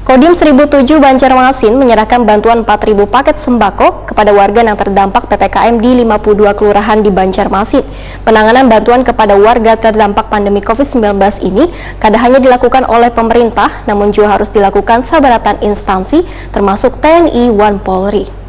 Kodim 1007 Banjarmasin menyerahkan bantuan 4.000 paket sembako kepada warga yang terdampak PPKM di 52 kelurahan di Banjarmasin. Penanganan bantuan kepada warga terdampak pandemi COVID-19 ini tidak hanya dilakukan oleh pemerintah, namun juga harus dilakukan sabaratan instansi termasuk TNI dan Polri.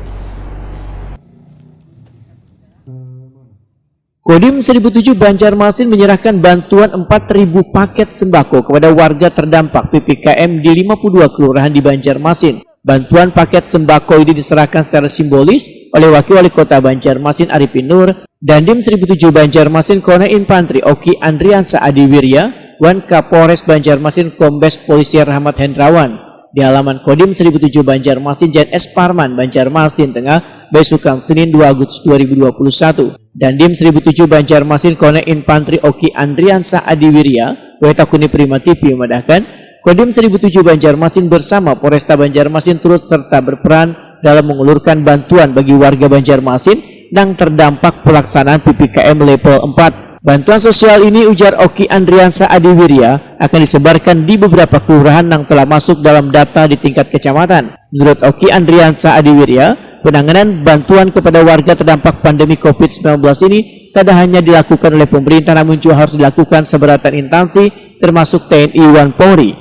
Kodim 1007 Banjarmasin menyerahkan bantuan 4.000 paket sembako kepada warga terdampak PPKM di 52 kelurahan di Banjarmasin. Bantuan paket sembako ini diserahkan secara simbolis oleh Wakil Wali Kota Banjarmasin Arifin Nur, Dandim 1007 Banjarmasin Kone Infantri Oki Andriansa Adiwirya, Wan Kapolres Banjarmasin Kombes Polisi Rahmat Hendrawan. Di halaman Kodim 1007 Banjarmasin Jan S. Parman Banjarmasin Tengah, besukan Senin 2 Agustus 2021. Dandim 1007 Banjarmasin Kone Infantri Oki Andriansa Adiwirya, Weta Kuni Prima TV memadahkan, Kodim 1007 Banjarmasin bersama Polresta Banjarmasin turut serta berperan dalam mengulurkan bantuan bagi warga Banjarmasin yang terdampak pelaksanaan PPKM level 4. Bantuan sosial ini, ujar Oki Andriansa Adiwirya, akan disebarkan di beberapa kelurahan yang telah masuk dalam data di tingkat kecamatan. Menurut Oki Andriansa Adiwirya, penanganan bantuan kepada warga terdampak pandemi COVID-19 ini tidak hanya dilakukan oleh pemerintah, namun juga harus dilakukan sabaratan instansi termasuk TNI dan Polri.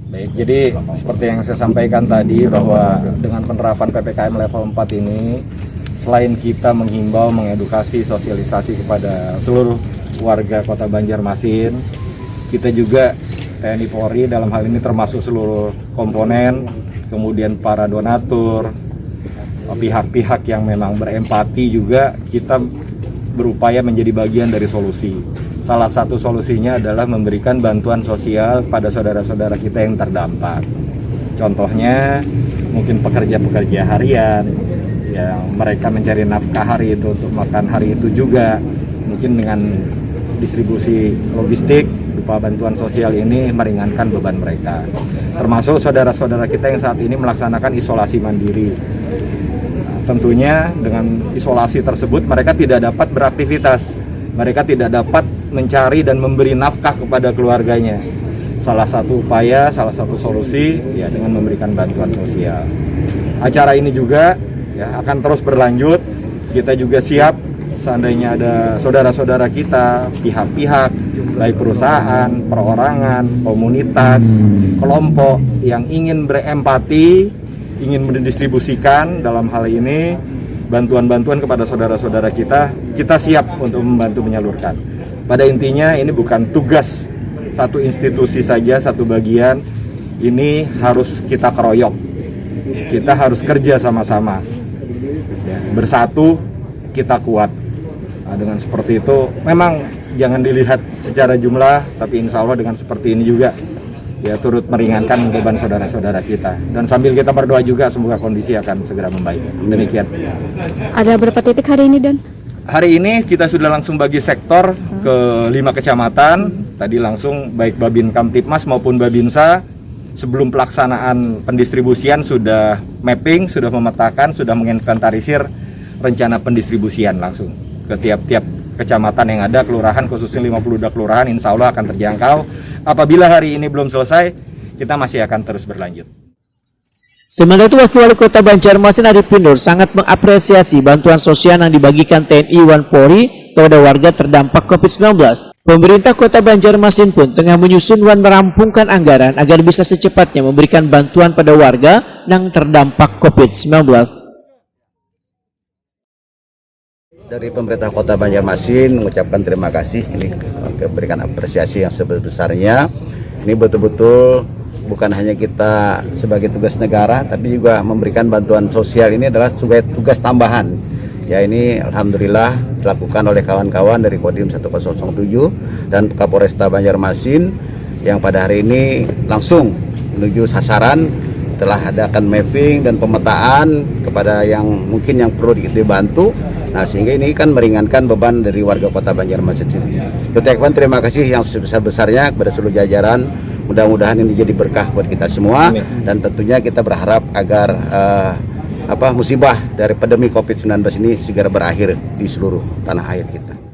Baik, jadi seperti yang saya sampaikan tadi bahwa dengan penerapan PPKM level 4 ini, selain kita menghimbau, mengedukasi, sosialisasi kepada seluruh warga Kota Banjarmasin, kita juga TNI Polri dalam hal ini termasuk seluruh komponen, kemudian para donatur, pihak-pihak yang memang berempati juga, kita berupaya menjadi bagian dari solusi. Salah satu solusinya adalah memberikan bantuan sosial pada saudara-saudara kita yang terdampak. Contohnya mungkin pekerja-pekerja harian yang mereka mencari nafkah hari itu untuk makan hari itu juga, mungkin dengan distribusi logistik berupa bantuan sosial ini meringankan beban mereka. Termasuk saudara-saudara kita yang saat ini melaksanakan isolasi mandiri. Nah, tentunya dengan isolasi tersebut mereka tidak dapat beraktivitas, mereka tidak dapat mencari dan memberi nafkah kepada keluarganya. Salah satu upaya, salah satu solusi ya dengan memberikan bantuan sosial. Acara ini juga ya akan terus berlanjut. Kita juga siap seandainya ada saudara-saudara kita, pihak-pihak, baik perusahaan, perorangan, komunitas, kelompok yang ingin berempati, ingin mendistribusikan dalam hal ini bantuan-bantuan kepada saudara-saudara kita siap untuk membantu menyalurkan. Pada intinya ini bukan tugas satu institusi saja, satu bagian, ini harus kita keroyok, kita harus kerja sama-sama. Bersatu kita kuat. Nah, dengan seperti itu memang jangan dilihat secara jumlah, tapi insya Allah dengan seperti ini juga ya turut meringankan beban saudara-saudara kita, dan sambil kita berdoa juga semoga kondisi akan segera membaik. Demikian. Ada berapa titik hari ini, Dan? Hari ini kita sudah langsung bagi sektor ke 5 kecamatan. Tadi langsung baik Babin Kamtipmas maupun Babinsa sebelum pelaksanaan pendistribusian sudah mapping, sudah memetakan, sudah menginventarisir rencana pendistribusian langsung ke tiap-tiap kecamatan yang ada, kelurahan, khususnya 52 kelurahan, insya Allah akan terjangkau. Apabila hari ini belum selesai, kita masih akan terus berlanjut. Sementara itu, Wakil Wali Kota Banjarmasin Arifin Nur sangat mengapresiasi bantuan sosial yang dibagikan TNI dan Polri kepada warga terdampak COVID-19. Pemerintah Kota Banjarmasin pun tengah menyusun dan merampungkan anggaran agar bisa secepatnya memberikan bantuan pada warga yang terdampak COVID-19. Dari pemerintah Kota Banjarmasin mengucapkan terima kasih, ini memberikan apresiasi yang sebesar-besarnya. Ini betul-betul bukan hanya kita sebagai tugas negara, tapi juga memberikan bantuan sosial ini adalah sebagai tugas tambahan. Ya, ini alhamdulillah dilakukan oleh kawan-kawan dari Kodim 1007 dan Kapolresta Banjarmasin yang pada hari ini langsung menuju sasaran, telah adakan mapping dan pemetaan kepada yang mungkin yang perlu dibantu. Nah, sehingga ini kan meringankan beban dari warga Kota Banjarmasin sendiri. Kita ucapkan terima kasih yang sebesar-besarnya kepada seluruh jajaran. Mudah-mudahan ini jadi berkah buat kita semua. Amin. Dan tentunya kita berharap agar musibah dari pandemi COVID-19 ini segera berakhir di seluruh tanah air kita.